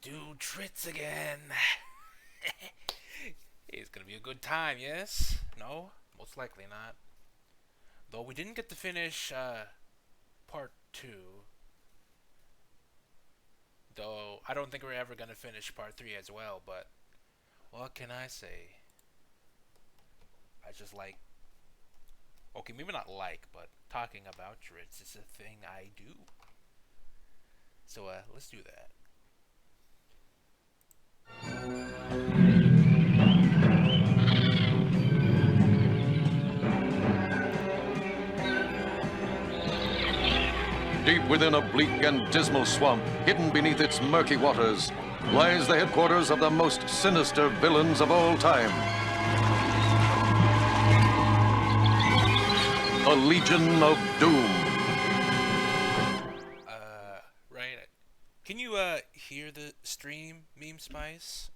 do tricks again. It's gonna be a good time, yes? No? Most likely not. Though we didn't get to finish part 2. Though I don't think we're ever gonna finish part 3 as well, but what can I say? I just like, okay, maybe not like, but talking about tricks is a thing I do. So let's do that. Deep within a bleak and dismal swamp, hidden beneath its murky waters, lies the headquarters of the most sinister villains of all time. A Legion of Doom. Right. Can you hear the stream, Meme Spice?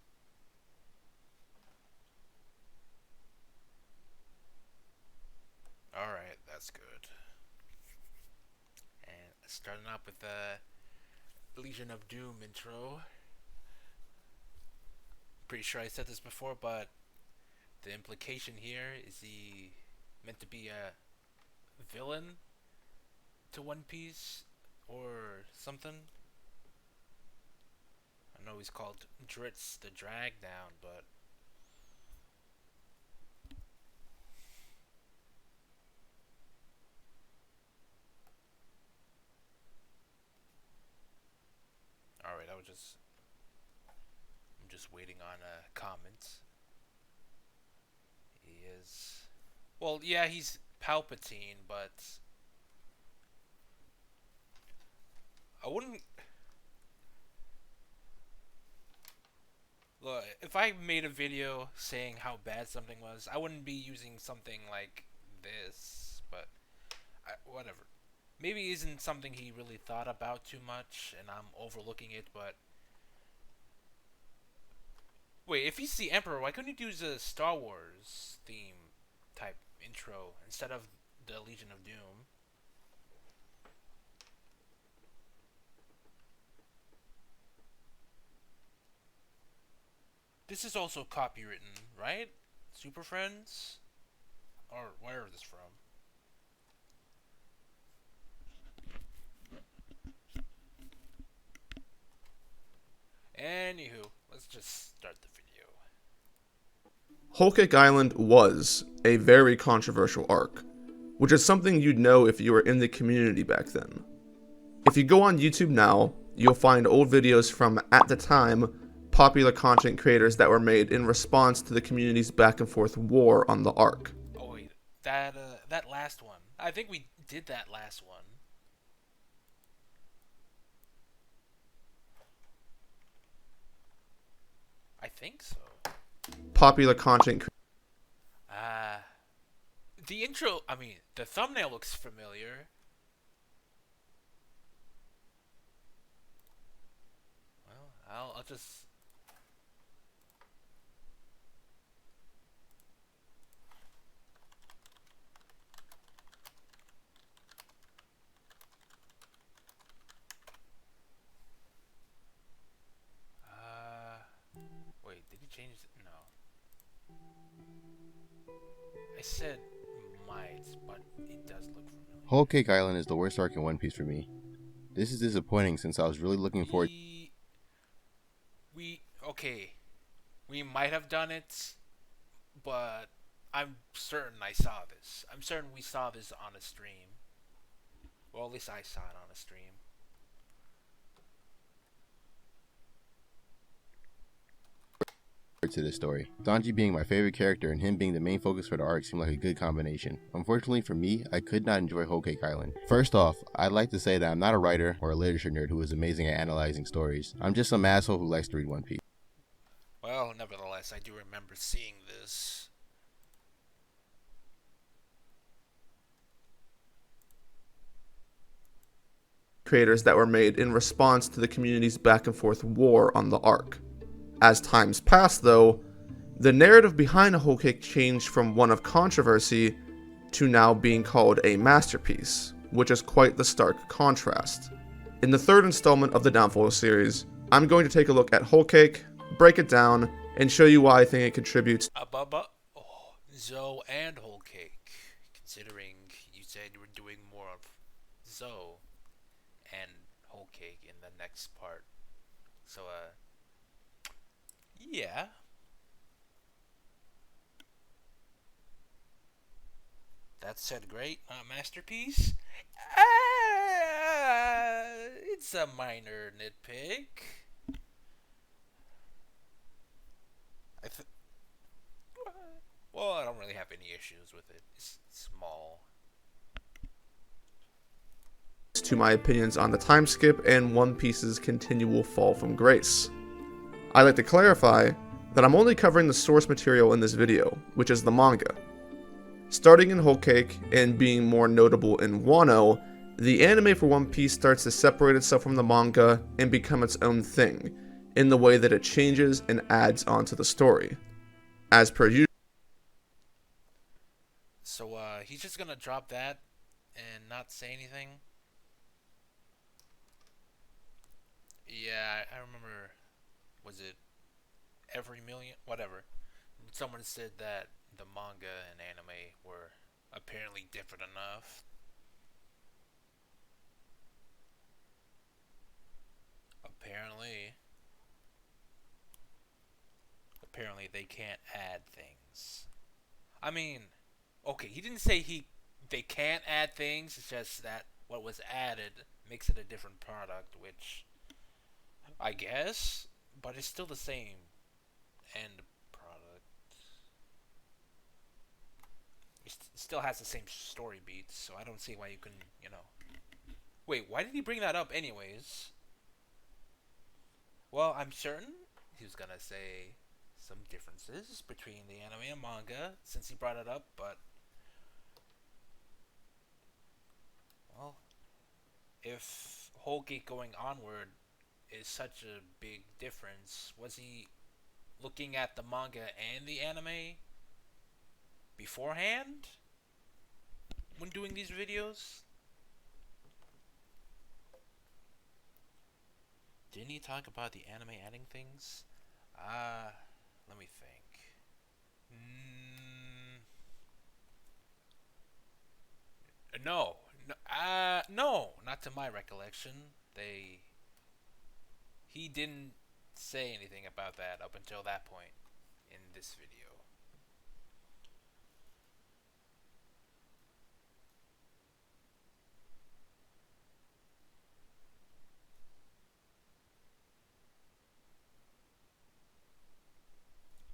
Alright, that's good. And starting up with the Legion of Doom intro. Pretty sure I said this before, but the implication here is he meant to be a villain to One Piece or something. I know he's called Dritz the Drag Down, but alright, I'm just waiting on comments. He is, well, yeah, he's Palpatine, but I wouldn't. Look, if I made a video saying how bad something was, I wouldn't be using something like this, but whatever. Maybe it isn't something he really thought about too much, and I'm overlooking it, but wait, if he's the Emperor, why couldn't he use a Star Wars theme type intro instead of the Legion of Doom? This is also copywritten, right? Super Friends? Or where is this from? Anywho, let's just start the video. Whole Cake Island was a very controversial arc, which is something you'd know if you were in the community back then. If you go on YouTube now, you'll find old videos from, at the time, popular content creators that were made in response to the community's back and forth war on the arc. Oh wait, that last one. I think we did that last one. I think so. Popular content the intro, I mean, the thumbnail looks familiar. Well, I'll just... Wait, did he change it? No. I said might, but it does look familiar. Whole Cake Island is the worst arc in One Piece for me. This is disappointing since I was really looking forward. Okay, we might have done it, but I'm certain I saw this. I'm certain we saw this on a stream. Well, at least I saw it on a stream. To this story. Sanji being my favorite character and him being the main focus for the arc seemed like a good combination. Unfortunately for me, I could not enjoy Whole Cake Island. First off, I'd like to say that I'm not a writer or a literature nerd who is amazing at analyzing stories. I'm just some asshole who likes to read One Piece. Well, nevertheless, I do remember seeing this. creators that were made in response to the community's back and forth war on the arc. As times passed, though, the narrative behind Whole Cake changed from one of controversy to now being called a masterpiece, which is quite the stark contrast. In the third installment of the Downfall series, I'm going to take a look at Whole Cake, break it down, and show you why I think it contributes Oh, Zoe and Whole Cake. Considering you said you were doing more of Zoe and Whole Cake in the next part. So, yeah. That said, great masterpiece. It's a minor nitpick. I th- well, I don't really have any issues with it. It's small. to my opinions on the time skip and One Piece's continual fall from grace. I'd like to clarify that I'm only covering the source material in this video, which is the manga. Starting in Whole Cake and being more notable in Wano, the anime for One Piece starts to separate itself from the manga and become its own thing, in the way that it changes and adds onto the story. As per usual. So, he's just gonna drop that and not say anything? Yeah, I remember. Was it every million? Whatever. Someone said that the manga and anime were apparently different enough. Apparently. Apparently they can't add things. I mean, okay, he didn't say they can't add things. It's just that what was added makes it a different product, which I guess, but it's still the same end product. It still has the same story beats, so I don't see why you can, Wait, why did he bring that up anyways? Well, I'm certain he was gonna say some differences between the anime and manga since he brought it up, but well, if Whole Cake going onward is such a big difference, was he looking at the manga and the anime beforehand when doing these videos? Didn't he talk about the anime adding things? Let me think. No, no, not to my recollection. He didn't say anything about that up until that point in this video.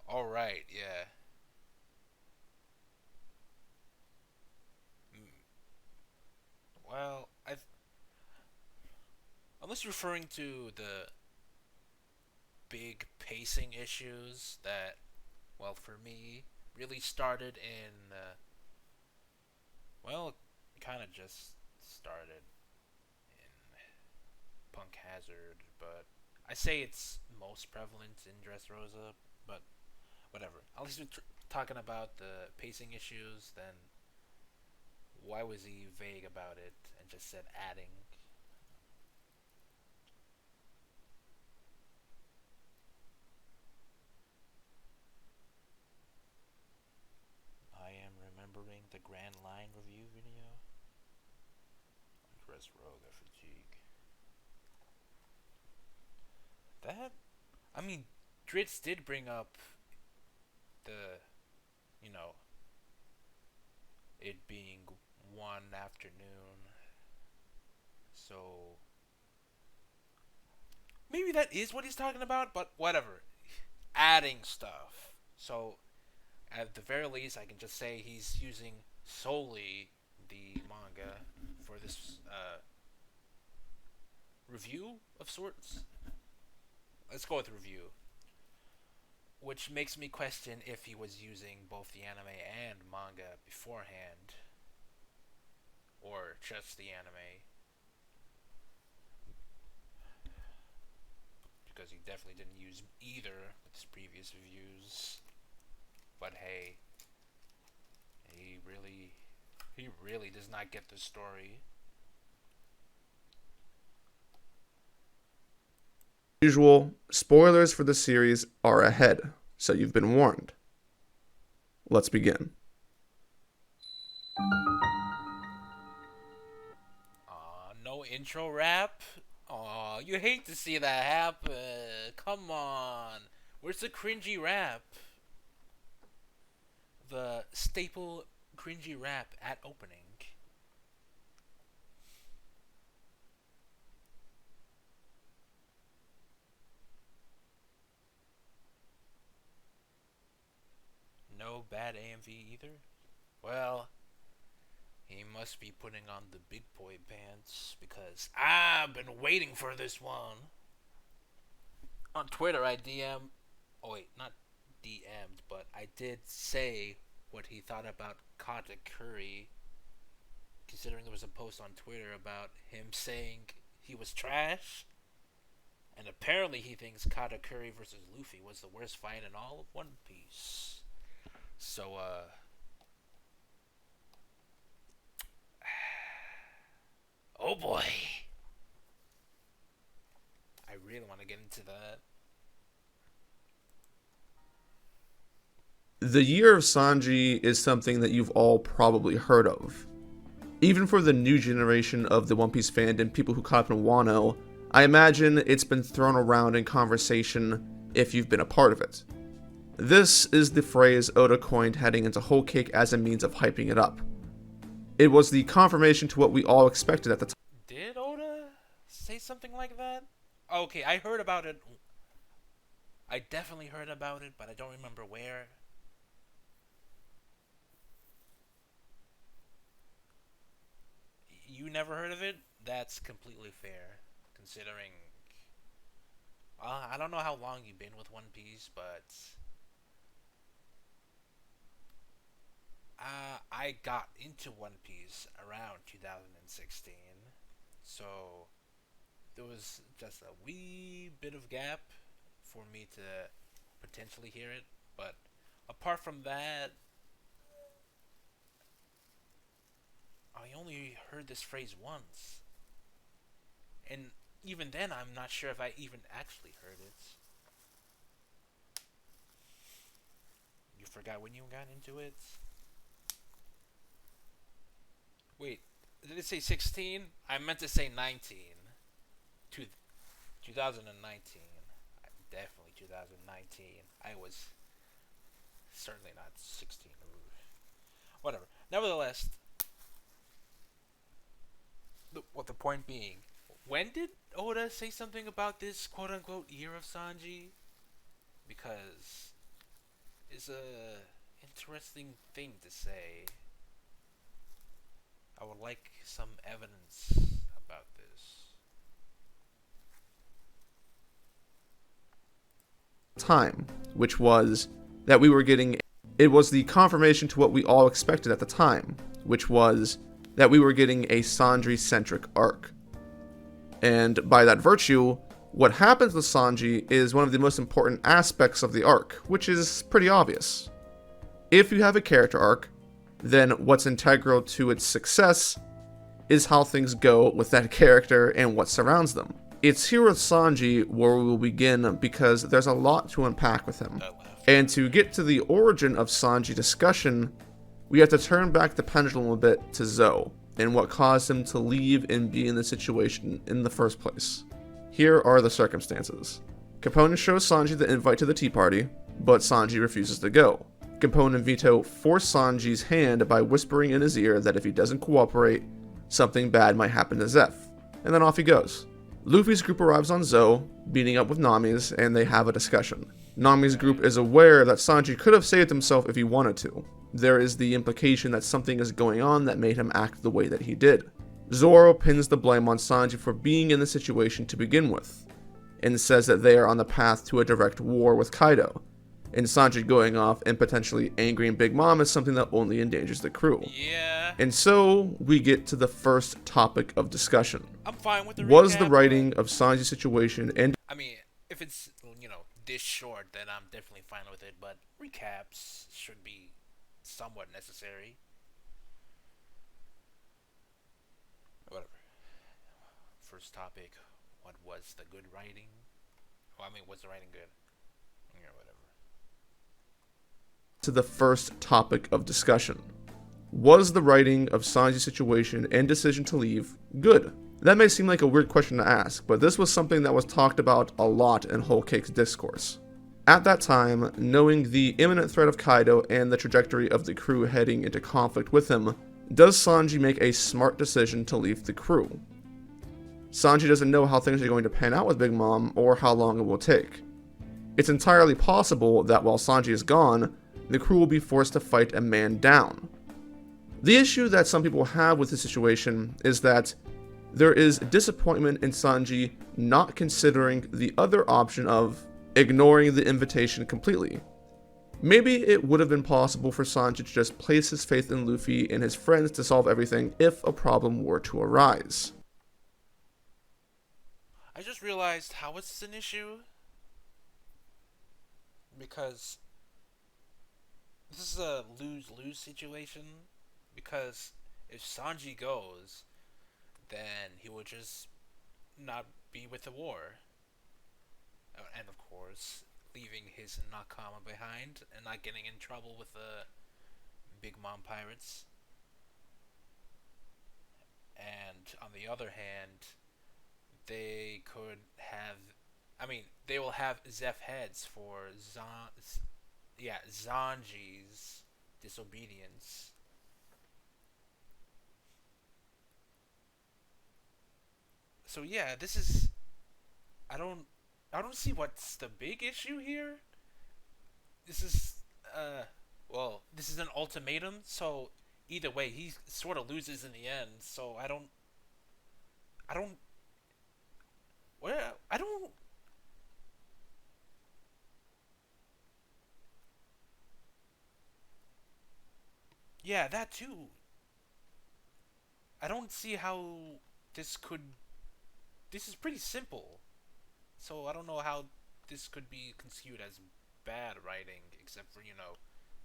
All right, yeah. Well, unless you're referring to the big pacing issues that, well, for me, really started in, well, kind of just started in Punk Hazard, but I say it's most prevalent in Dressrosa, but whatever. At least we're talking about the pacing issues, then why was he vague about it and just said adding? I am remembering the Grand Line review video. Dressrosa fatigue. That, I mean, Dritz did bring up the, you know, it being one afternoon. So maybe that is what he's talking about, but whatever. Adding stuff. So at the very least, I can just say he's using solely the manga for this review of sorts. Let's go with review. Which makes me question if he was using both the anime and manga beforehand, or just the anime. Because he definitely didn't use either with his previous reviews. But hey, he really does not get the story. Usual, spoilers for the series are ahead, so you've been warned. Let's begin. No intro rap? Aw, you hate to see that happen. Come on. Where's the cringy rap? The staple cringy rap at opening. No bad AMV either? Well, he must be putting on the big boy pants because I've been waiting for this one. On Twitter, I DM. Oh, wait, not DM'd, but I did say what he thought about Kata Curry, considering there was a post on Twitter about him saying he was trash. And apparently he thinks Kata Curry versus Luffy was the worst fight in all of One Piece. So, oh boy. I really want to get into that. The Year of Sanji is something that you've all probably heard of. Even for the new generation of the One Piece fandom, people who caught up in Wano, I imagine it's been thrown around in conversation if you've been a part of it. This is the phrase Oda coined heading into Whole Cake as a means of hyping it up. It was the confirmation to what we all expected at the time. Did Oda say something like that? Okay, I heard about it. I definitely heard about it, but I don't remember where. You never heard of it? That's completely fair, considering. I don't know how long you've been with One Piece, but I got into One Piece around 2016, so there was just a wee bit of gap for me to potentially hear it. But apart from that, I only heard this phrase once. And even then, I'm not sure if I even actually heard it. You forgot when you got into it? Wait, did it say 16? I meant to say 19. 2019. Definitely 2019. I was certainly not 16. Whatever. Nevertheless, what the point being, when did Oda say something about this quote-unquote year of Sanji? Because it's a interesting thing to say. I would like some evidence about this. Time, which was that we were getting. It was the confirmation to what we all expected at the time, which was that we were getting a Sanji-centric arc. And by that virtue, what happens with Sanji is one of the most important aspects of the arc, which is pretty obvious. If you have a character arc, then what's integral to its success is how things go with that character and what surrounds them. It's here with Sanji where we will begin because there's a lot to unpack with him. And to get to the origin of Sanji discussion, we have to turn back the pendulum a bit to Zou and what caused him to leave and be in the situation in the first place. Here are the circumstances. Capone shows Sanji the invite to the tea party, but Sanji refuses to go. Capone and Vito force Sanji's hand by whispering in his ear that if he doesn't cooperate, something bad might happen to Zeph, and then off he goes. Luffy's group arrives on Zou, meeting up with Nami's, and they have a discussion. Nami's group is aware that Sanji could have saved himself if he wanted to. There is the implication that something is going on that made him act the way that he did. Zoro pins the blame on Sanji for being in the situation to begin with, and says that they are on the path to a direct war with Kaido, and Sanji going off and potentially angering Big Mom is something that only endangers the crew. Yeah. And so, we get to the first topic of discussion. I'm fine with the recap. Was the writing of Sanji's situation and I mean, if it's, this short, then I'm definitely fine with it, but recaps should be somewhat necessary. Whatever. First topic, what was the good writing? Well, I mean, was the writing good? Yeah, whatever. To the first topic of discussion. Was the writing of Sanji's situation and decision to leave good? That may seem like a weird question to ask, but this was something that was talked about a lot in Whole Cake's discourse. At that time, knowing the imminent threat of Kaido and the trajectory of the crew heading into conflict with him, does Sanji make a smart decision to leave the crew? Sanji doesn't know how things are going to pan out with Big Mom or how long it will take. It's entirely possible that while Sanji is gone, the crew will be forced to fight a man down. The issue that some people have with this situation is that there is disappointment in Sanji not considering the other option of ignoring the invitation completely. Maybe it would have been possible for Sanji to just place his faith in Luffy and his friends to solve everything if a problem were to arise. I just realized how it's an issue because this is a lose-lose situation. Because if Sanji goes, then he will just not be with the war. And of course, leaving his Nakama behind and not getting in trouble with the Big Mom pirates. And on the other hand, they could have. I mean, they will have Zeph heads for Zanji's disobedience. So yeah, this is. I don't. I don't see what's the big issue here. This is. Well, this is an ultimatum, so either way, he sort of loses in the end. So I don't. I don't. Well, I don't. Yeah, that too. I don't see how this could. This is pretty simple. So I don't know how this could be construed as bad writing, except for,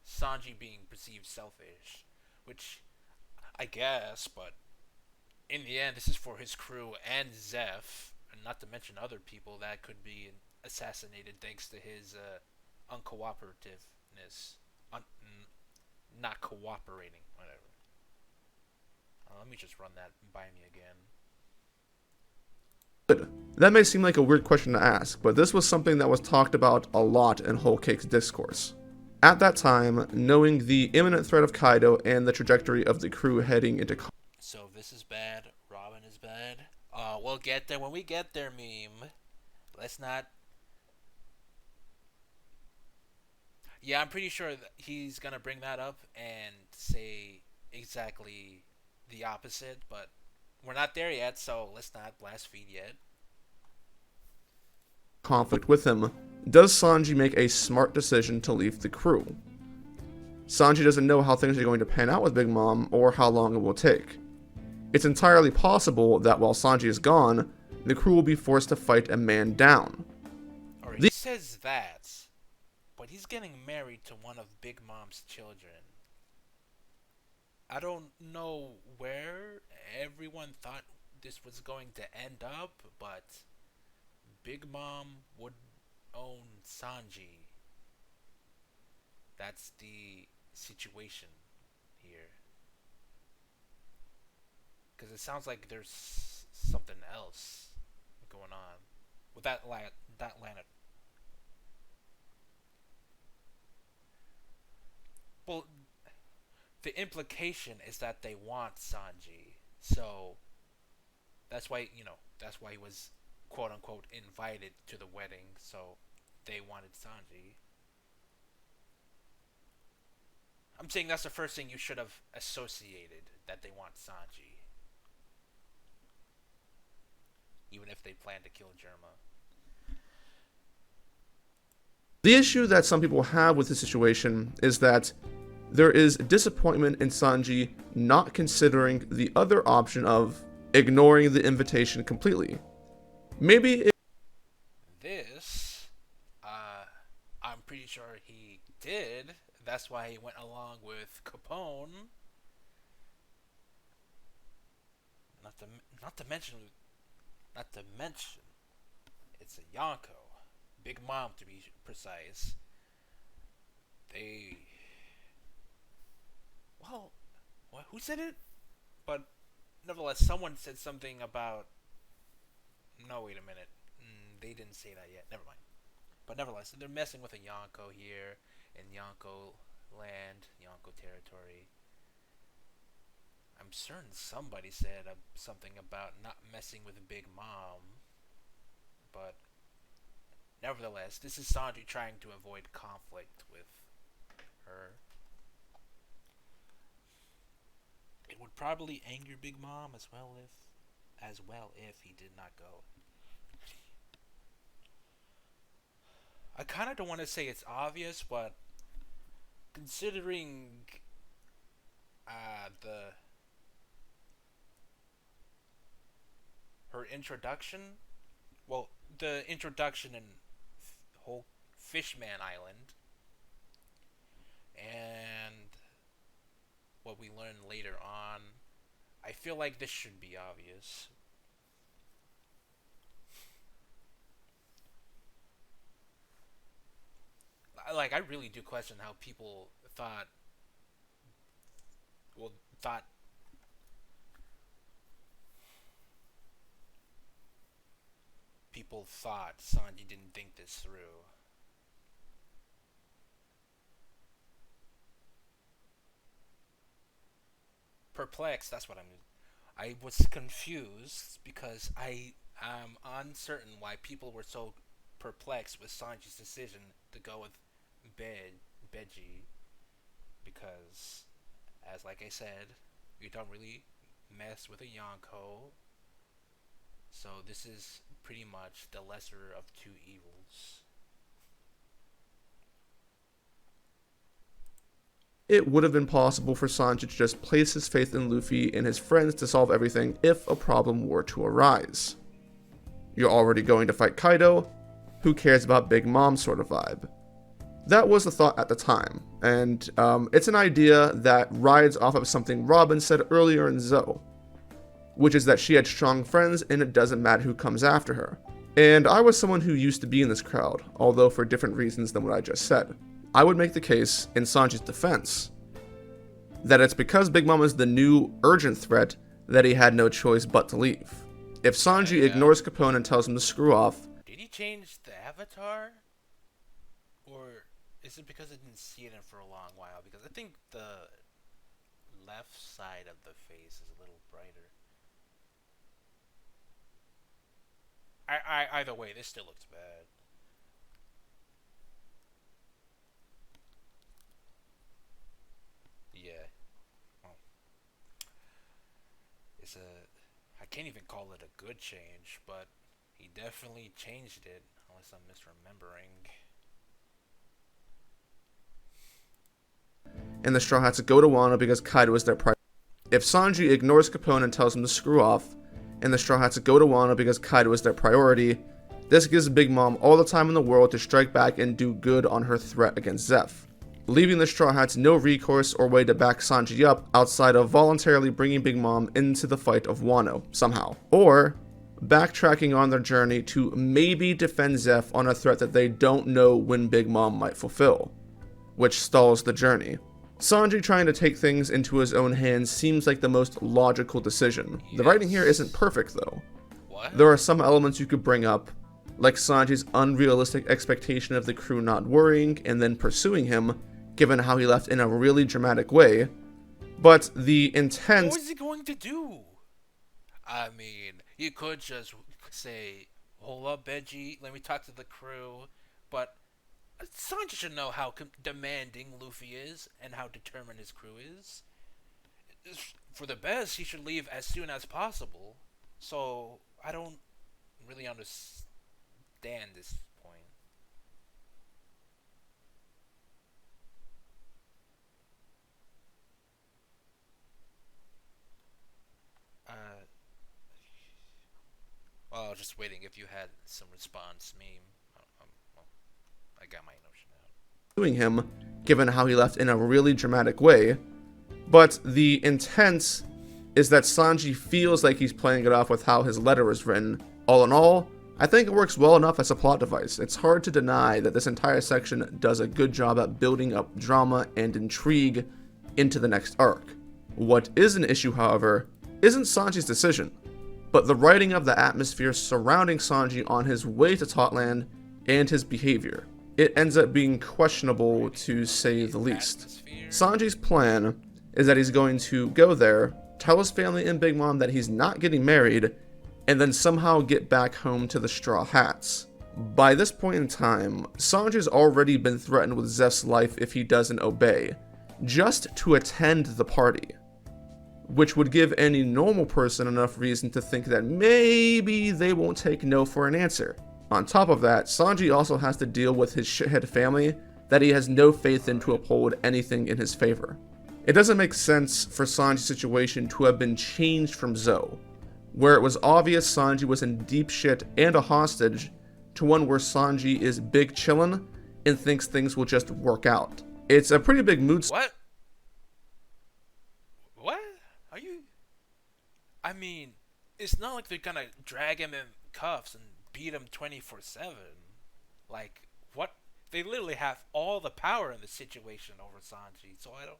Sanji being perceived selfish. Which, I guess, but in the end, this is for his crew and Zeph, and not to mention other people that could be assassinated thanks to his uncooperativeness. Not cooperating, whatever. Let me just run that by me again. Good. That may seem like a weird question to ask, but this was something that was talked about a lot in Whole Cake's discourse. At that time, knowing the imminent threat of Kaido and the trajectory of the crew heading into So this is bad. Robin is bad. We'll get there when we get there, meme. Let's not. Yeah, I'm pretty sure that he's gonna bring that up and say exactly the opposite, but we're not there yet, so let's not blast feed yet. conflict with him, does Sanji make a smart decision to leave the crew? Sanji doesn't know how things are going to pan out with Big Mom or how long it will take. It's entirely possible that while Sanji is gone, the crew will be forced to fight a man down. Or he says that, but he's getting married to one of Big Mom's children. I don't know where everyone thought this was going to end up, but Big Mom would own Sanji. That's the situation here. Because it sounds like there's something else going on with that line of. Well, the implication is that they want Sanji, so that's why he was quote unquote invited to the wedding. So they wanted Sanji. I'm saying that's the first thing you should have associated, that they want Sanji. Even if they plan to kill Germa. The issue that some people have with this situation is that there is disappointment in Sanji not considering the other option of ignoring the invitation completely. Maybe This, I'm pretty sure he did. That's why he went along with Capone. Not to mention, it's a Yonko. Big Mom to be precise. They, well, what, who said it? But nevertheless, someone said something about. No, wait a minute. They didn't say that yet. Never mind. But nevertheless, they're messing with a Yonko here in Yonko land, Yonko territory. I'm certain somebody said something about not messing with Big Mom, but nevertheless, this is Sanji trying to avoid conflict with her. It would probably anger Big Mom as well if he did not go. I kind of don't want to say it's obvious, but considering the her introduction, well, the introduction in whole Fishman Island, and what we learn later on, I feel like this should be obvious. I really do question how people thought people thought Sanji didn't think this through. Perplexed, that's what I was confused because I am uncertain why people were so perplexed with Sanji's decision to go with Beji, because, as like I said, we don't really mess with a Yonko, so this is pretty much the lesser of two evils. It would have been possible for Sanji to just place his faith in Luffy and his friends to solve everything if a problem were to arise. You're already going to fight Kaido, who cares about Big Mom sort of vibe. That was the thought at the time, and it's an idea that rides off of something Robin said earlier in Zou, which is that she had strong friends and it doesn't matter who comes after her. And I was someone who used to be in this crowd, although for different reasons than what I just said. I would make the case, in Sanji's defense, that it's because Big Mom is the new urgent threat that he had no choice but to leave. If Sanji ignores Capone and tells him to screw off... Did he change the avatar? Or is it because I didn't see it in for a long while? Because I think the left side of the face is a little brighter. Either way, this still looks bad. Yeah. Well, I can't even call it a good change, but he definitely changed it, unless I'm misremembering. And the Straw Hats go to Wano because Kaido is their priority. If Sanji ignores Capone and tells him to screw off, and the Straw Hats go to Wano because Kaido is their priority, this gives Big Mom all the time in the world to strike back and do good on her threat against Zeph, leaving the Straw Hats no recourse or way to back Sanji up outside of voluntarily bringing Big Mom into the fight of Wano, somehow. Or backtracking on their journey to maybe defend Zeph on a threat that they don't know when Big Mom might fulfill, which stalls the journey. Sanji trying to take things into his own hands seems like the most logical decision. The writing here isn't perfect though. What? There are some elements you could bring up, like Sanji's unrealistic expectation of the crew not worrying and then pursuing him, given how he left in a really dramatic way, but the intent... What is he going to do? I mean, you could just say, hold up, Beji, let me talk to the crew, but Sanji should know how demanding Luffy is and how determined his crew is. For the best, he should leave as soon as possible. So, I don't really understand this point. Well, I was just waiting if you had some response meme. Well, I got my notion out. Pursuing him, given how he left in a really dramatic way, but the intent is that Sanji feels like he's playing it off with how his letter was written. All in all, I think it works well enough as a plot device. It's hard to deny that this entire section does a good job at building up drama and intrigue into the next arc. What is an issue, however, isn't Sanji's decision, but the writing of the atmosphere surrounding Sanji on his way to Totland and his behavior. It ends up being questionable to say the least. Sanji's plan is that he's going to go there, tell his family and Big Mom that he's not getting married, and then somehow get back home to the Straw Hats. By this point in time, Sanji's already been threatened with Zeph's life if he doesn't obey, just to attend the party, which would give any normal person enough reason to think that maybe they won't take no for an answer. On top of that, Sanji also has to deal with his shithead family that he has no faith in to uphold anything in his favor. It doesn't make sense for Sanji's situation to have been changed from Zou, where it was obvious Sanji was in deep shit and a hostage, to one where Sanji is big chillin' and thinks things will just work out. It's a pretty big mood. What? What? Are you? I mean, it's not like they're gonna drag him in cuffs and beat him 24/7. Like, what? They literally have all the power in the situation over Sanji, so I don't...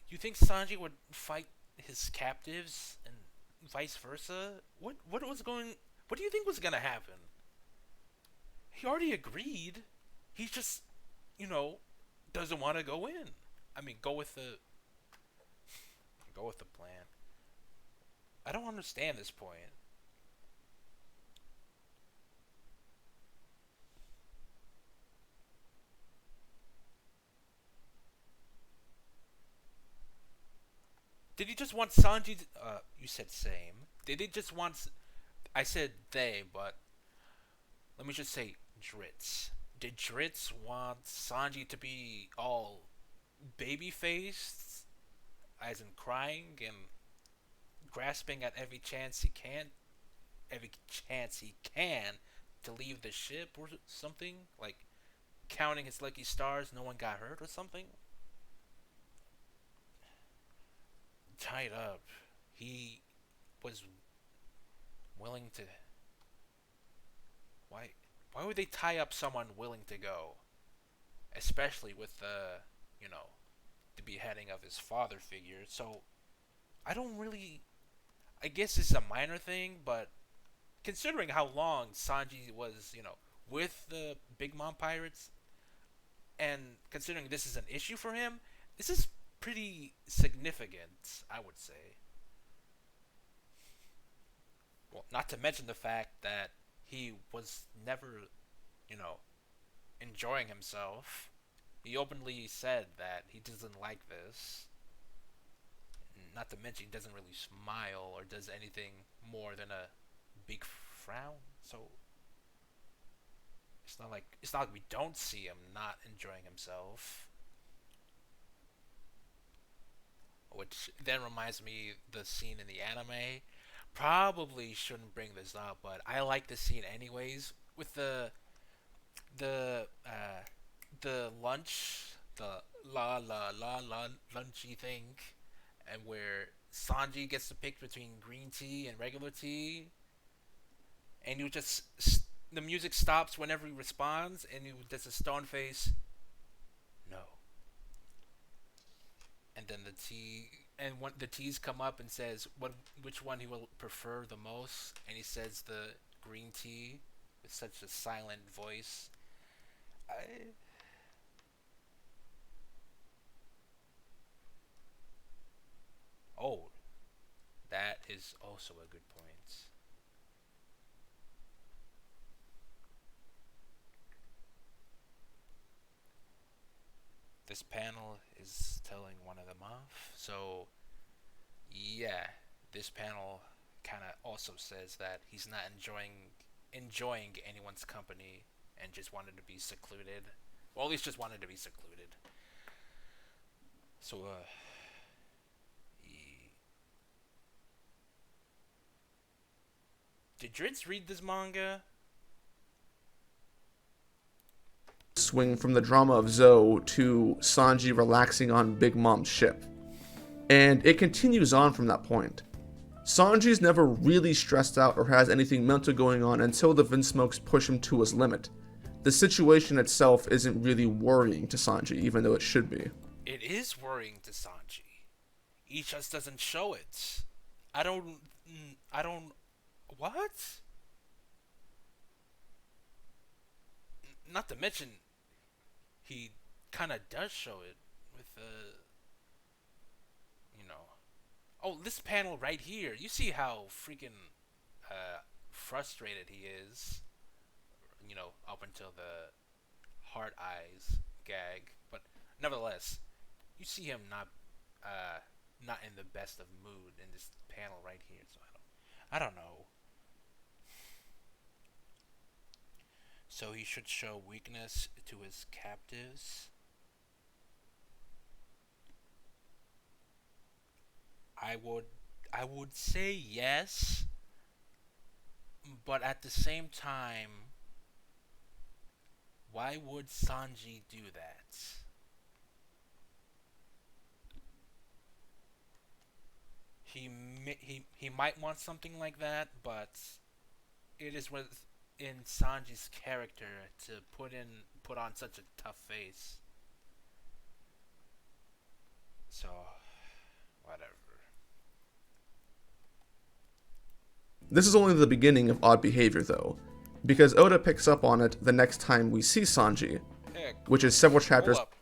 You think Sanji would fight his captives and vice versa? What do you think was gonna happen? He already agreed. He just, doesn't want to go in. I mean, go with the plan. I don't understand this point. Did he just want Sanji to, you said same. Did he just want... I said they, but... Let me just say Dritz. Did Dritz want Sanji to be all baby-faced? As in crying and grasping at every chance he can to leave the ship or something? Like, counting his lucky stars no one got hurt or something? Tied up. He was willing to... Why would they tie up someone willing to go? Especially with the beheading of his father figure. So, I don't really... I guess it's a minor thing, but considering how long Sanji was, with the Big Mom Pirates, and considering this is an issue for him, this is pretty significant, I would say. Well, not to mention the fact that he was never, enjoying himself. He openly said that he doesn't like this. Not to mention he doesn't really smile or does anything more than a big frown. So it's not like we don't see him not enjoying himself. Which then reminds me the scene in the anime. Probably shouldn't bring this up, but I like the scene anyways with the lunch, the la lunchy thing, and where Sanji gets to pick between green tea and regular tea, and you just the music stops whenever he responds, and you just a stone face. No. And then when the teas come up and says which one he will prefer the most, and he says the green tea with such a silent voice. Oh, that is also a good point. This panel is telling one of them off. So, yeah, this panel kind of also says that he's not enjoying anyone's company and just wanted to be secluded. Well, at least just wanted to be secluded. So, did Dritz read this manga? Swing from the drama of Zou to Sanji relaxing on Big Mom's ship. And it continues on from that point. Sanji's never really stressed out or has anything mental going on until the Vinsmokes push him to his limit. The situation itself isn't really worrying to Sanji, even though it should be. It is worrying to Sanji. He just doesn't show it. I don't. I don't. What? Not to mention, he kind of does show it with you know. Oh, this panel right here. You see how freaking frustrated he is. Up until the hard eyes gag, but nevertheless, you see him not in the best of mood in this panel right here. So I don't know. So he should show weakness to his captives. I would I would say yes, but at the same time, why would Sanji do that? He might want something like that, but it is within Sanji's character to put on such a tough face. So whatever. This is only the beginning of odd behavior, though, because Oda picks up on it the next time we see Sanji, Hey, which is several chapters. hold up.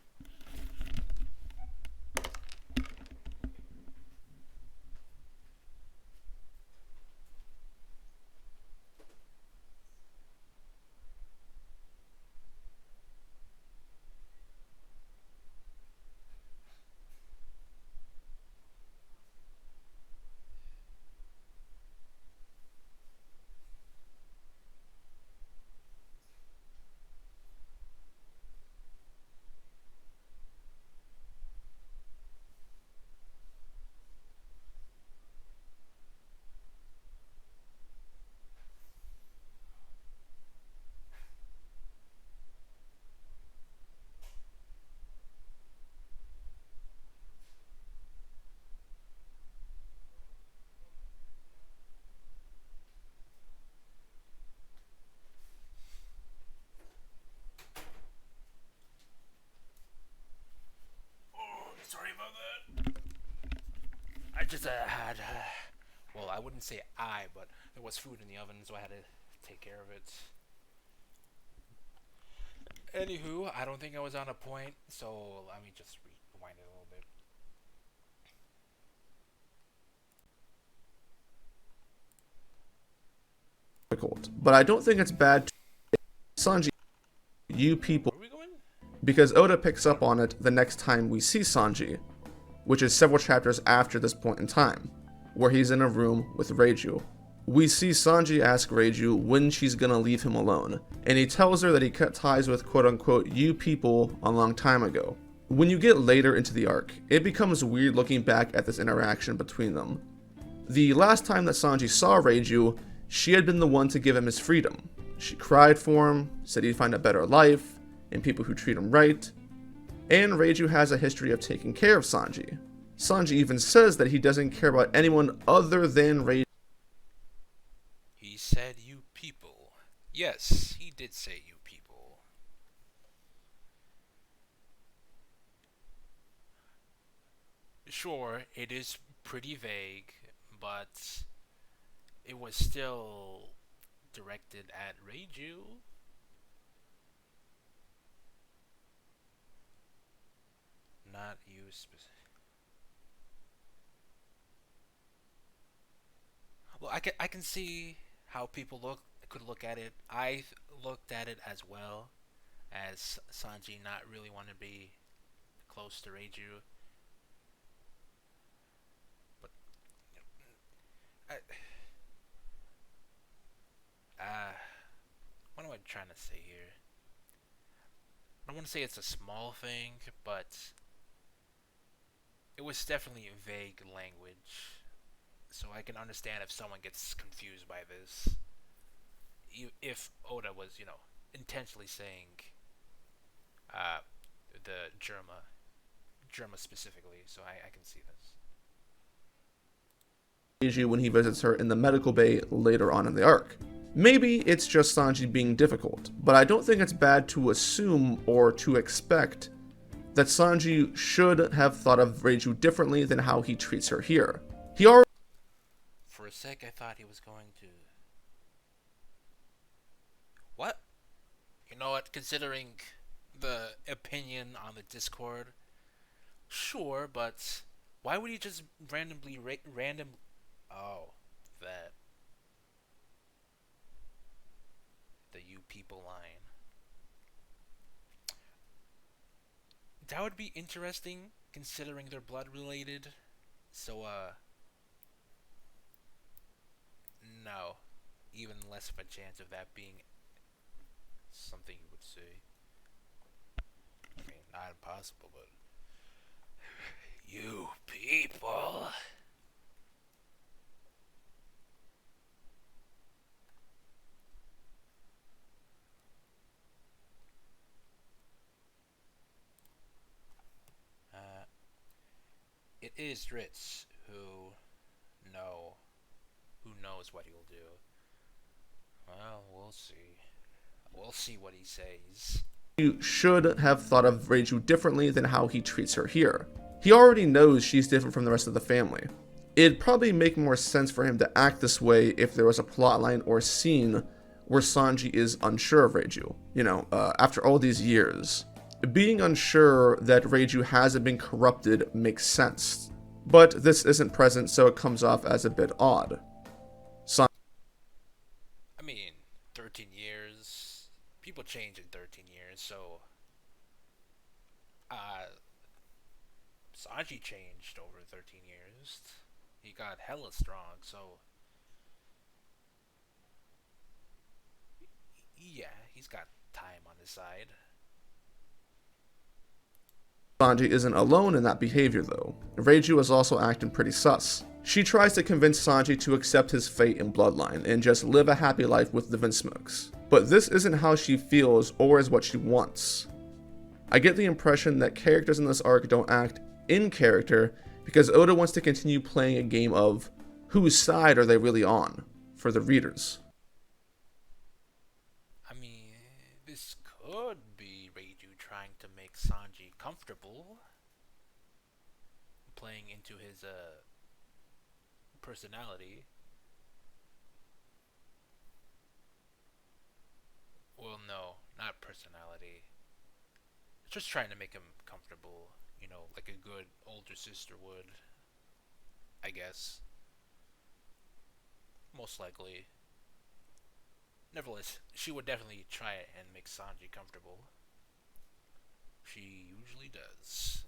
Sorry about that. I just had, well, I wouldn't say but there was food in the oven, so I had to take care of it. Anywho, I don't think I was on a point, so let me just rewind it a little bit. Difficult, but I don't think it's bad to Sanji, you people, Where are we going? because Oda picks up on it the next time we see Sanji, which is several chapters after this point in time, where he's in a room with Reiju. We see Sanji ask Reiju when she's gonna leave him alone, and he tells her that he cut ties with quote-unquote you people a long time ago. When you get later into the arc, it becomes weird looking back at this interaction between them. The last time that Sanji saw Reiju, she had been the one to give him his freedom. She cried for him, said he'd find a better life, and people who treat him right, and Reiju has a history of taking care of Sanji. Sanji even says that he doesn't care about anyone other than Reiju. He said you people. Yes, he did say you people. Sure, it is pretty vague, but it was still directed at Reiju. Not you specific. Well, I can see how people could look at it. I looked at it as well as Sanji not really want to be close to Reiju, but I, what am I trying to say here? I don't want to say it's a small thing, but it was definitely vague language. So I can understand if someone gets confused by this. If Oda was, intentionally saying the Germa specifically, so I can see this. Sanji when he visits her in the medical bay later on in the arc. Maybe it's just Sanji being difficult, but I don't think it's bad to assume or to expect that Sanji should have thought of Reiju differently than how he treats her here. He already For a sec, I thought he was going to. What? You know what? Considering the opinion on the Discord, sure, but why would he just randomly random? Oh, that the you people line. That would be interesting considering they're blood related. So no, even less of a chance of that being something you would say. I mean, not impossible, but you people. Uh, it is Dritz know who knows what he'll do. Well, we'll see. We'll see what he says. should have thought of Reiju differently than how he treats her here. He already knows she's different from the rest of the family. It'd probably make more sense for him to act this way if there was a plotline or scene where Sanji is unsure of Reiju. After all these years. Being unsure that Reiju hasn't been corrupted makes sense. But this isn't present, so it comes off as a bit odd. I mean, 13 years. People change in 13 years, so. Sanji changed over 13 years. He got hella strong, so. Yeah, he's got time on his side. Sanji isn't alone in that behavior though. Reiju is also acting pretty sus. She tries to convince Sanji to accept his fate in Bloodline and just live a happy life with the Vinsmokes. But this isn't how she feels or is what she wants. I get the impression that characters in this arc don't act in character because Oda wants to continue playing a game of whose side are they really on for the readers. I mean, this could be Reiju trying to make Sanji comfortable, playing into his personality. Well, no, not personality. Just trying to make him comfortable, like a good older sister would, I guess. Most likely. Nevertheless, she would definitely try and make Sanji comfortable. She usually does.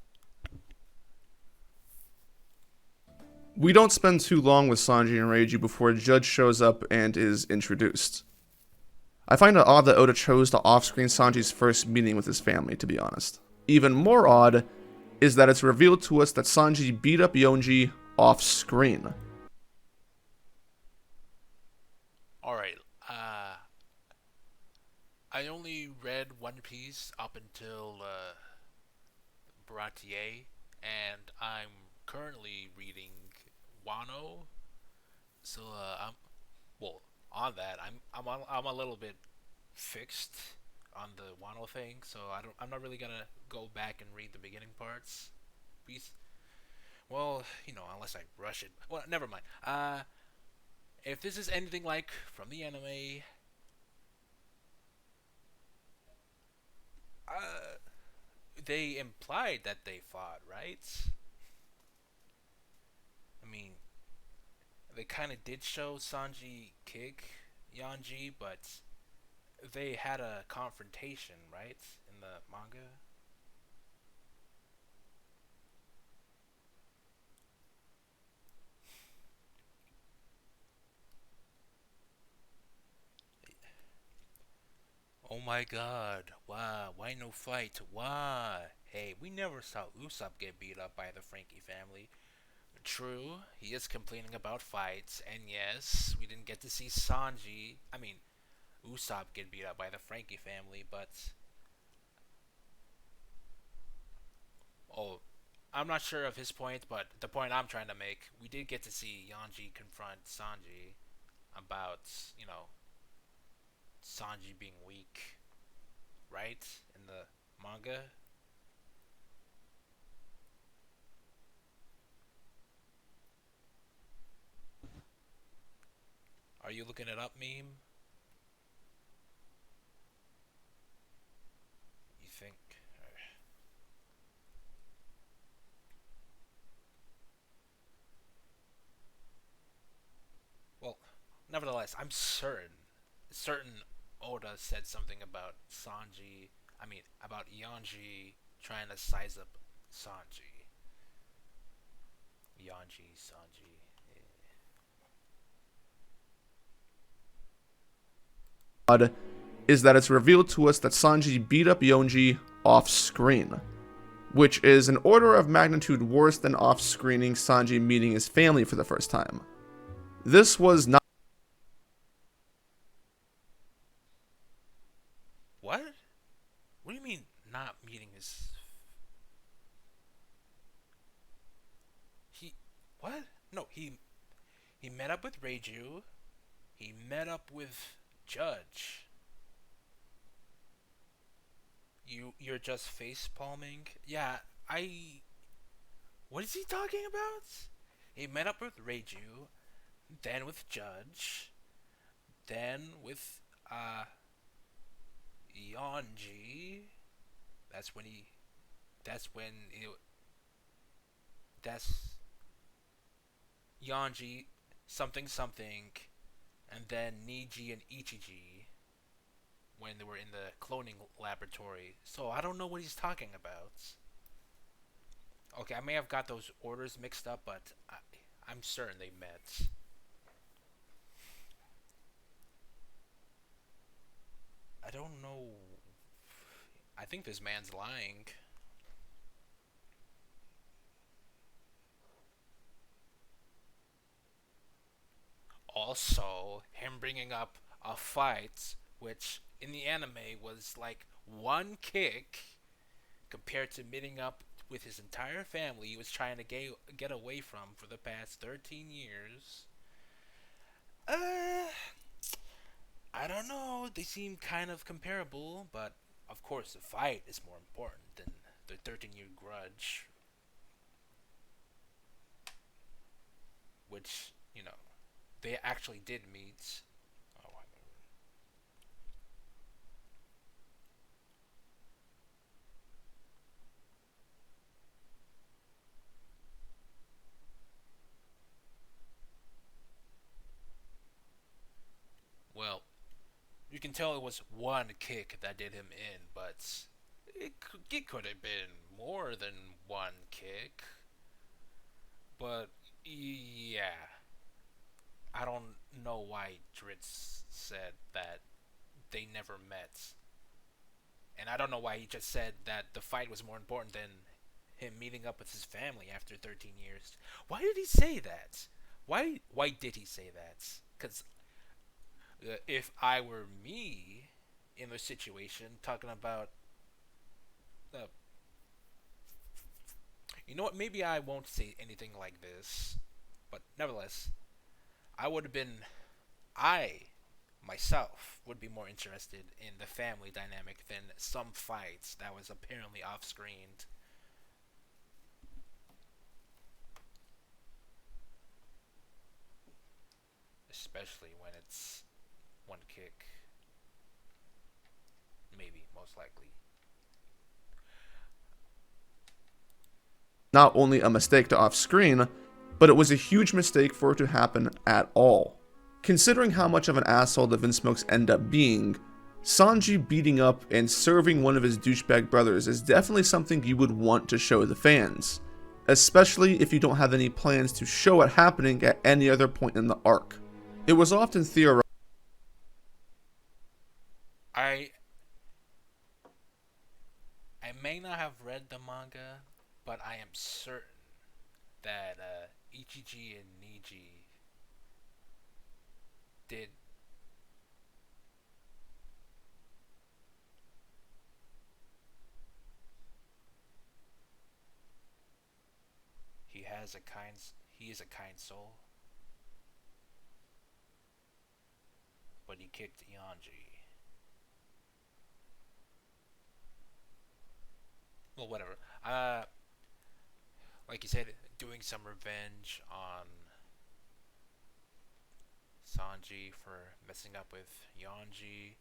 We don't spend too long with Sanji and Reiju before Judge shows up and is introduced. I find it odd that Oda chose to off-screen Sanji's first meeting with his family, to be honest. Even more odd is that it's revealed to us that Sanji beat up Yonji off-screen. Alright, I only read One Piece up until Baratier, and I'm currently reading Wano. So on that, I'm a little bit fixed on the Wano thing, so I'm not really gonna go back and read the beginning parts. Well, unless I rush it. Well, never mind. If this is anything like from the anime, they implied that they fought, right? I mean, they kind of did show Sanji kick Yanji, but they had a confrontation, right, in the manga? Oh my god, why no fight? Why? Hey, we never saw Usopp get beat up by the Frankie family. True, he is complaining about fights, and yes, we didn't get to see Usopp get beat up by the Frankie family, but... Oh, I'm not sure of his point, but the point I'm trying to make, we did get to see Yanji confront Sanji about, you know, Sanji being weak, right? In the manga. Are you looking it up, meme? You think? Well, nevertheless, I'm certain Oda said something about Sanji. I mean, about Yanji trying to size up Sanji. Yanji, Sanji. Is that it's revealed to us that Sanji beat up Yonji off screen, which is an order of magnitude worse than off screening Sanji meeting his family for the first time. This was not. What? What do you mean not meeting his? He what? No, he met up with Reiju. He met up with Judge. You're just face palming. Yeah, I. What is he talking about? He met up with Reiju, then with Judge, then with Yonji. That's when he. That's when he. That's Yonji, something something, and then Niji and Ichiji when they were in the cloning laboratory. So I don't know what he's talking about. Okay, I may have got those orders mixed up, but I'm certain they met. I don't know. I think this man's lying. Also, him bringing up a fight, which in the anime was like one kick compared to meeting up with his entire family he was trying to get away from for the past 13 years. Uh, I don't know. They seem kind of comparable, but of course, the fight is more important than the 13-year grudge, which, they actually did meet. Oh, well, you can tell it was one kick that did him in, but it could have been more than one kick. But yeah, I don't know why Dritz said that they never met, and I don't know why he just said that the fight was more important than him meeting up with his family after 13 years. Why did he say that? Why did he say that? Because if I were me in the situation talking about, uh, you know what? Maybe I won't say anything like this, but nevertheless, I would have been, I myself would be more interested in the family dynamic than some fights that was apparently off screened. Especially when it's one kick. Maybe, most likely. Not only a mistake to off screen, but it was a huge mistake for it to happen at all. Considering how much of an asshole the Vinsmokes end up being, Sanji beating up and serving one of his douchebag brothers is definitely something you would want to show the fans, especially if you don't have any plans to show it happening at any other point in the arc. It was often theorized. I I may not have read the manga, but I am certain that Ichiji and Niji did. has a kind he is a kind soul, but he kicked Yanji. Well, whatever. Like you said, doing some revenge on Sanji for messing up with Yanji.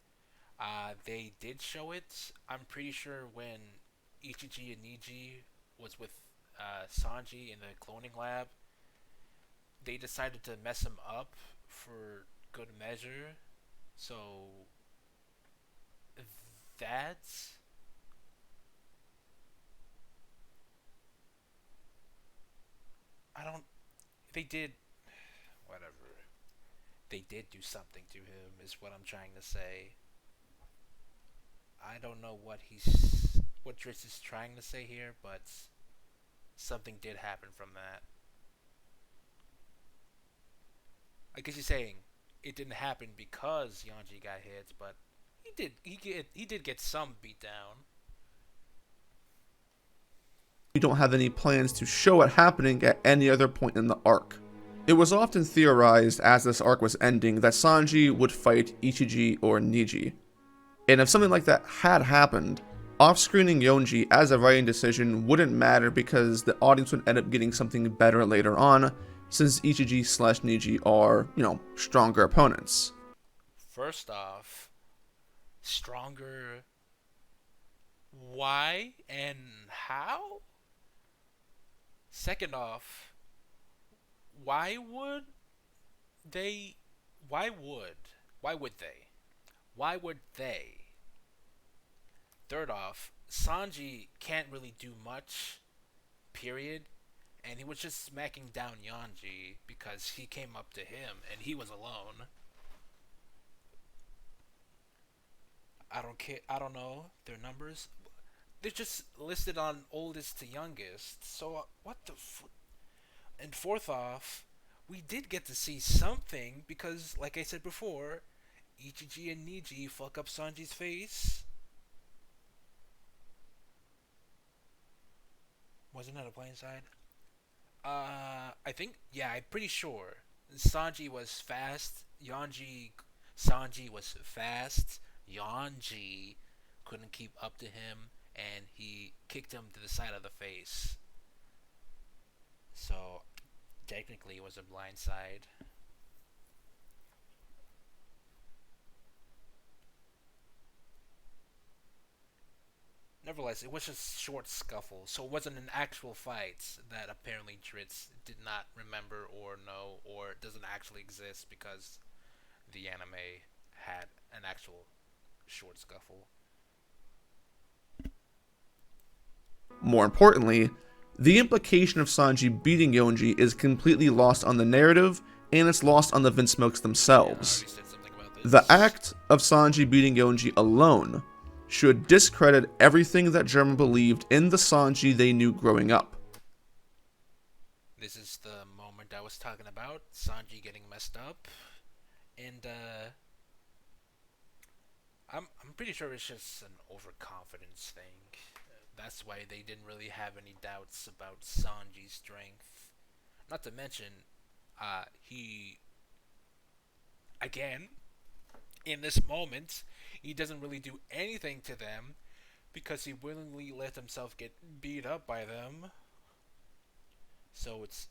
They did show it. I'm pretty sure when Ichiji and Niji was with Sanji in the cloning lab, they decided to mess him up for good measure. So that's I don't. They did whatever. They did do something to him, is what I'm trying to say. I don't know what Dritz is trying to say here, but something did happen from that. I guess he's saying it didn't happen because Yanji got hit, but he did get some beat down. You don't have any plans to show it happening at any other point in the arc. It was often theorized as this arc was ending that Sanji would fight Ichiji or Niji. And if something like that had happened, off-screening Yonji as a writing decision wouldn't matter because the audience would end up getting something better later on, since Ichiji/Niji are, stronger opponents. First off, stronger. Why and how? Second off, why would they? Why would? Why would they? Why would they? Third off, Sanji can't really do much, period, and he was just smacking down Yanji because he came up to him and he was alone. I don't care. I don't know their numbers. They're just listed on oldest to youngest. So what the? And fourth off, we did get to see something because, like I said before, Ichiji and Niji fuck up Sanji's face. Wasn't that a blind side? I think, yeah, I'm pretty sure. Sanji was fast. Sanji was fast. Yanji couldn't keep up to him, and he kicked him to the side of the face. So, technically, it was a blind side. Nevertheless, it was just a short scuffle, so it wasn't an actual fight that apparently Dritz did not remember or know or doesn't actually exist because the anime had an actual short scuffle. More importantly, the implication of Sanji beating Yonji is completely lost on the narrative, and it's lost on the Vinsmokes themselves. The act of Sanji beating Yonji alone should discredit everything that Germa believed in the Sanji they knew growing up. This is the moment I was talking about, Sanji getting messed up, and I'm pretty sure it's just an overconfidence thing. That's why they didn't really have any doubts about Sanji's strength. Not to mention, he again in this moment, he doesn't really do anything to them because he willingly let himself get beat up by them. So it's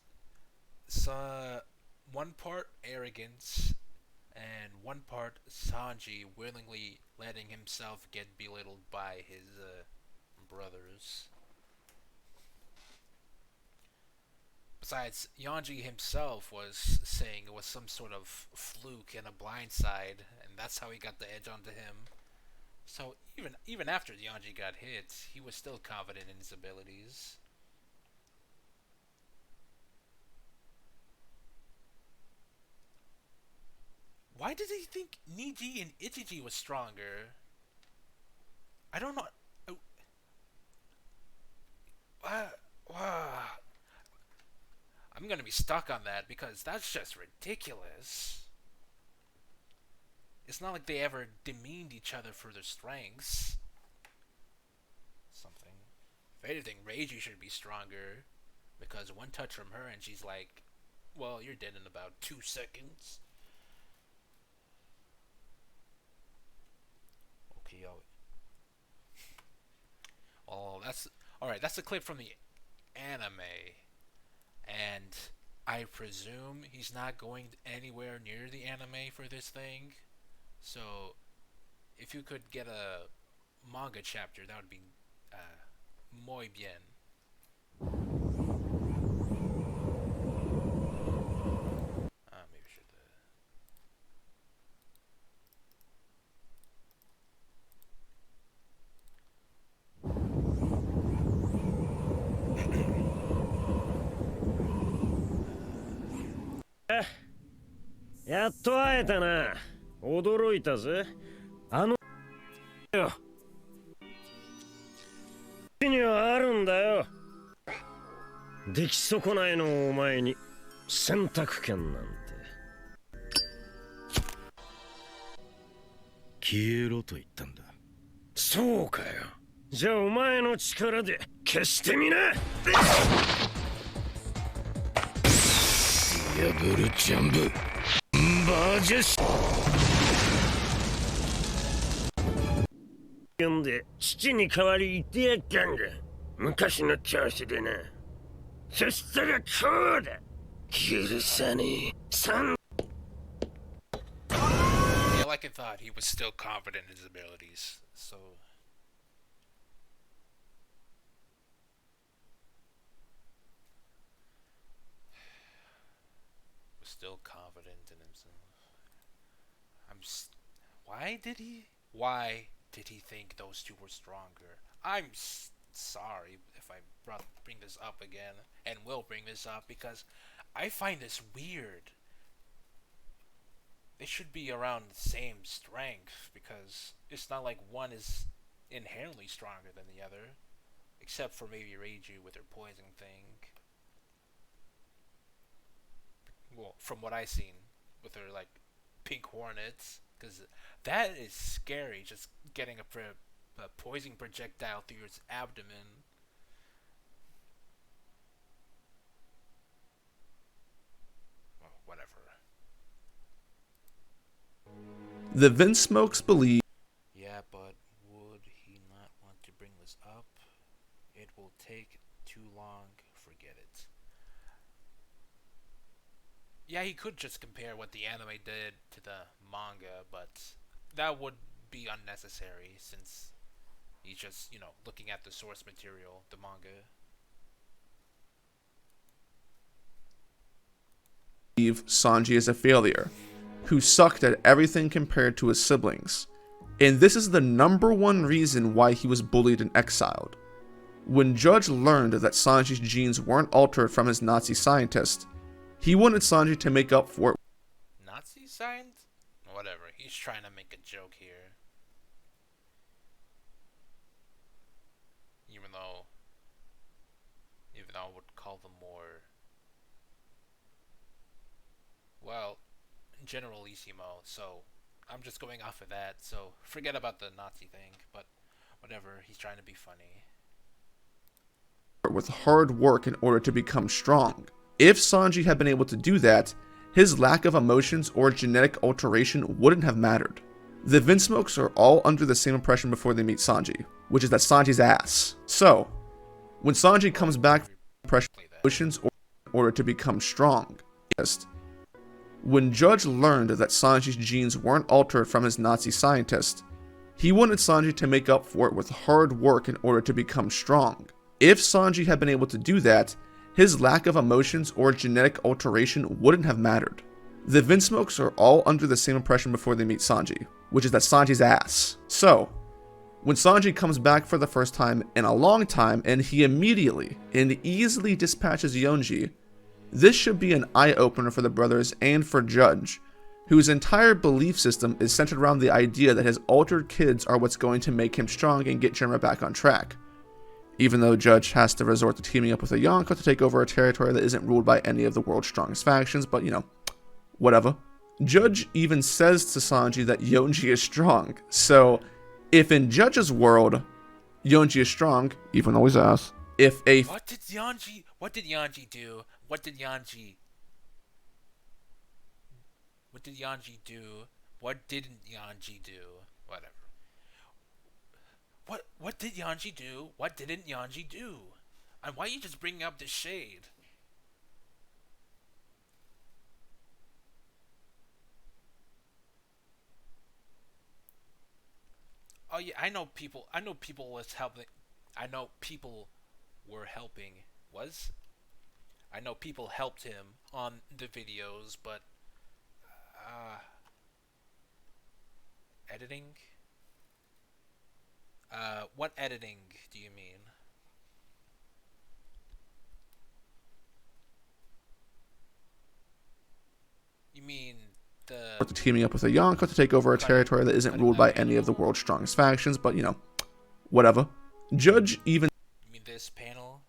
one part arrogance and one part Sanji willingly letting himself get belittled by his brothers. Besides, Yanji himself was saying it was some sort of fluke and a blindside, and that's how he got the edge onto him. So even after Yanji got hit, he was still confident in his abilities. Why did he think Niji and Ichiji was stronger? I don't know. I'm gonna be stuck on that because that's just ridiculous. It's not like they ever demeaned each other for their strengths. Something. If anything, Reiji should be stronger. Because one touch from her and she's like, well, you're dead in about 2 seconds. Okay, yo. Oh, that's... Alright, that's a clip from the anime. And I presume he's not going anywhere near the anime for this thing. So, if you could get a manga chapter, that would be muy bien. Maybe I should...やっと会えたな。驚いたぜ。よ。にはあるんだよ。出来損ないのお前に選択権なんて。消えろと言ったんだ。そうかよ。じゃあお前の力で消してみな。破るジャンブバージェス読んで父に代わり言ってやったんだ。昔の調子でな。そしたらこうだ。許さねえ。Yeah, like I thought, he was still confident in his abilities, so... Still confident in himself. Why did he think those two were stronger? I'm sorry if I bring this up again, and will bring this up, because I find this weird. They should be around the same strength, because it's not like one is inherently stronger than the other, except for maybe Reiju with her poison thing. Well, from what I've seen with her like pink hornets, because that is scary, just getting a poison projectile through its abdomen. Well, whatever. The Vinsmokes believe... Yeah, but would he not want to bring this up? It will take too long. Forget it. Yeah, he could just compare what the anime did to the manga, but that would be unnecessary since he's just, looking at the source material, the manga. Sanji is a failure, who sucked at everything compared to his siblings. And this is the #1 reason why he was bullied and exiled. When Judge learned that Sanji's genes weren't altered from his Nazi scientist, he wanted Sanji to make up for it. Nazi science? Whatever, he's trying to make a joke here. Even though I would call them more... Well, generalissimo, so I'm just going off of that, so forget about the Nazi thing, but whatever, he's trying to be funny. With hard work in order to become strong. If Sanji had been able to do that, his lack of emotions or genetic alteration wouldn't have mattered. The Vinsmokes are all under the same impression before they meet Sanji, which is that Sanji's ass. So, when Sanji comes back from emotions or in order to become strong, when Judge learned that Sanji's genes weren't altered from his Nazi scientist, he wanted Sanji to make up for it with hard work in order to become strong. If Sanji had been able to do that, his lack of emotions or genetic alteration wouldn't have mattered. The Vinsmokes are all under the same impression before they meet Sanji, which is that Sanji's ass. So, when Sanji comes back for the first time in a long time and he immediately and easily dispatches Yonji, this should be an eye-opener for the brothers and for Judge, whose entire belief system is centered around the idea that his altered kids are what's going to make him strong and get Jinra back on track. Even though Judge has to resort to teaming up with a Yonko to take over a territory that isn't ruled by any of the world's strongest factions, but whatever. Judge even says to Sanji that Yonji is strong, so if in Judge's world, Yonji is strong, even though he's ass, if a... What did Yonji... What did Yanji do? What did Yanji do? What didn't Yanji do? Whatever. What did Yanji do? What didn't Yanji do? And why are you just bringing up this shade? Oh yeah, I know people was helping. I know people were helping. Was I know people helped him on the videos, but editing. What editing do you mean? You mean the teaming up with a Yonko to take over a territory that isn't ruled by any of the world's strongest factions, but you know, whatever. Judge even. You mean this panel?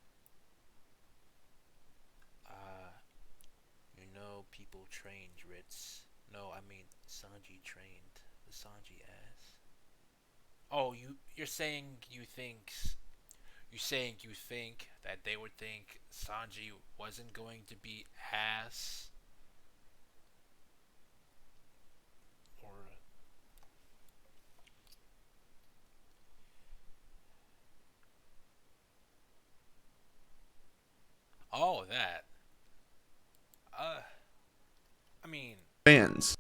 You know people trained Ritz. No, I mean Sanji trained the Sanji ass. Oh, you're saying you think that they would think Sanji wasn't going to be ass? Or oh, that. I mean, fans.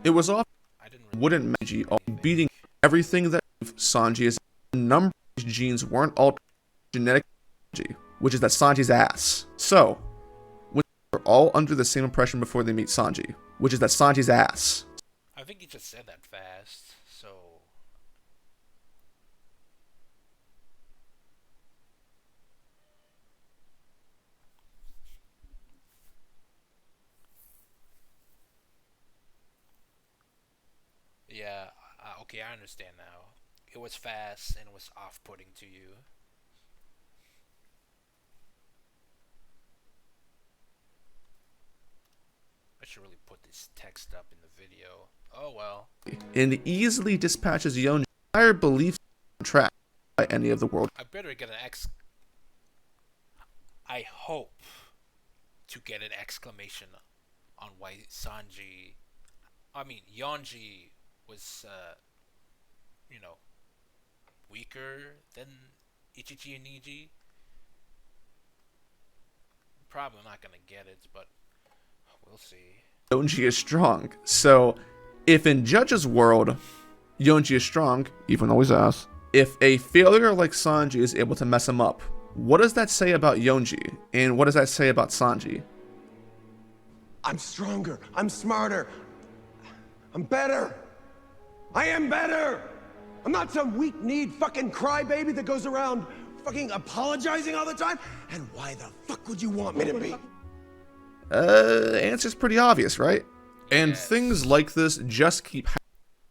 It was off. I didn't really Wouldn't Meiji all beating everything that Sanji is. A number of these genes weren't all genetic, which is that Sanji's ass. So, when they're all under the same impression before they meet Sanji, which is that Sanji's ass. I think you just said that fast, so yeah. Okay, I understand now. It was fast and it was off-putting to you. I should really put this text up in the video. Oh well. And easily dispatches Yonji's entire beliefs on track by any of the world. I better get an I hope to get an exclamation on why Yonji was, you know, weaker than Ichichi and Niji. Probably not gonna get it, but we'll see. Yonji is strong. So, if in Judge's world, Yonji is strong, even though he's ass, if a failure like Sanji is able to mess him up, what does that say about Yonji? And what does that say about Sanji? I'm stronger. I'm smarter. I'm better. I am better. I'm not some weak-kneed fucking crybaby that goes around fucking apologizing all the time. And why the fuck would you want me to be? The answer's pretty obvious, right? And Yes. things like this just keep happening.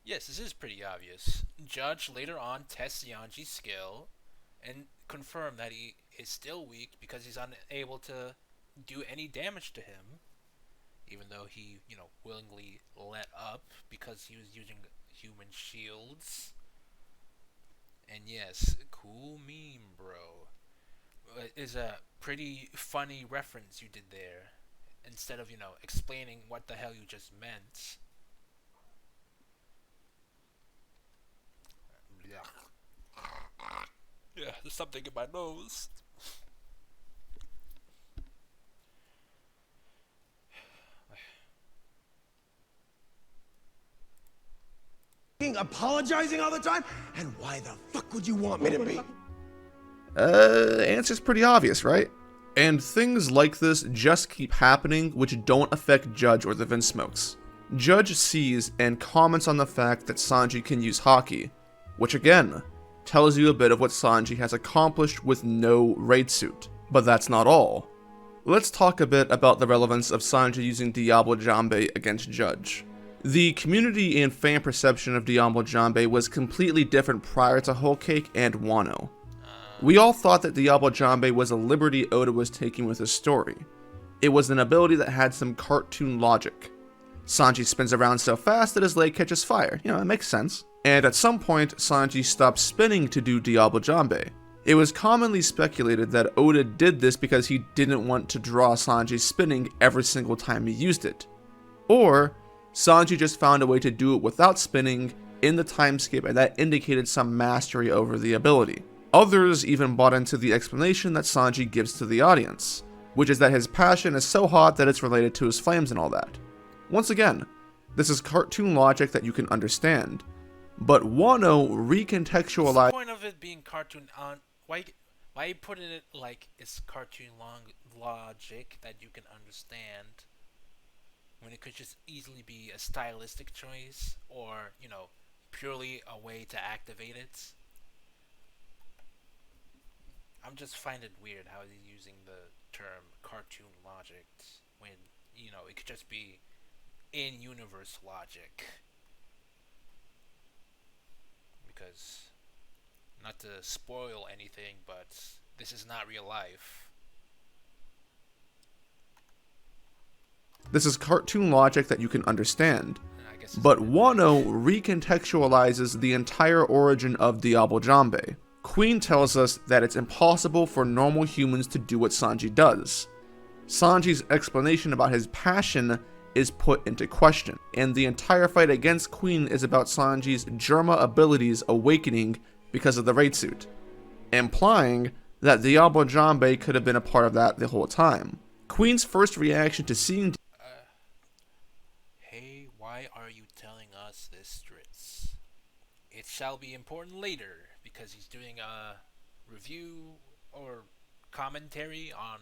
Yes, this is pretty obvious. Judge later on tests Yanji's skill and confirm that he is still weak because he's unable to do any damage to him, even though he, willingly let up because he was using human shields. And yes, cool meme, bro. Is a pretty funny reference you did there. Instead of, explaining what the hell you just meant. Yeah, there's something in my nose. Fucking apologizing all the time. And why the fuck would you want me to be? The answer's pretty obvious, right? And things like this just keep happening, which don't affect Judge or the Vinsmokes. Judge sees and comments on the fact that Sanji can use Haki, which again, tells you a bit of what Sanji has accomplished with no raid suit. But that's not all. Let's talk a bit about the relevance of Sanji using Diablo Jambe against Judge. The community and fan perception of Diablo Jambe was completely different prior to Whole Cake and Wano. We all thought that Diablo Jambe was a liberty Oda was taking with his story. It was an ability that had some cartoon logic. Sanji spins around so fast that his leg catches fire. It makes sense. And at some point, Sanji stops spinning to do Diablo Jambe. It was commonly speculated that Oda did this because he didn't want to draw Sanji spinning every single time he used it. Or Sanji just found a way to do it without spinning in the timeskip, and that indicated some mastery over the ability. Others even bought into the explanation that Sanji gives to the audience, which is that his passion is so hot that it's related to his flames and all that. Once again, this is cartoon logic that you can understand, but Wano recontextualized. What's the point of it being cartoon on? Why putting it like it's cartoon logic that you can understand when it could just easily be a stylistic choice or, you know, purely a way to activate it? I'm just find it weird how he's using the term cartoon logic when, you know, it could just be in-universe logic. Because, not to spoil anything, but this is not real life. This is cartoon logic that you can understand, but Wano recontextualizes the entire origin of Diable Jambe. Queen tells us that it's impossible for normal humans to do what Sanji does. Sanji's explanation about his passion is put into question, and the entire fight against Queen is about Sanji's Germa abilities awakening because of the raid suit, implying that Diable Jambe could have been a part of that the whole time. Queen's first reaction to seeing Hey, why are you telling us this, Dritz? It shall be important later, because he's doing a review or commentary on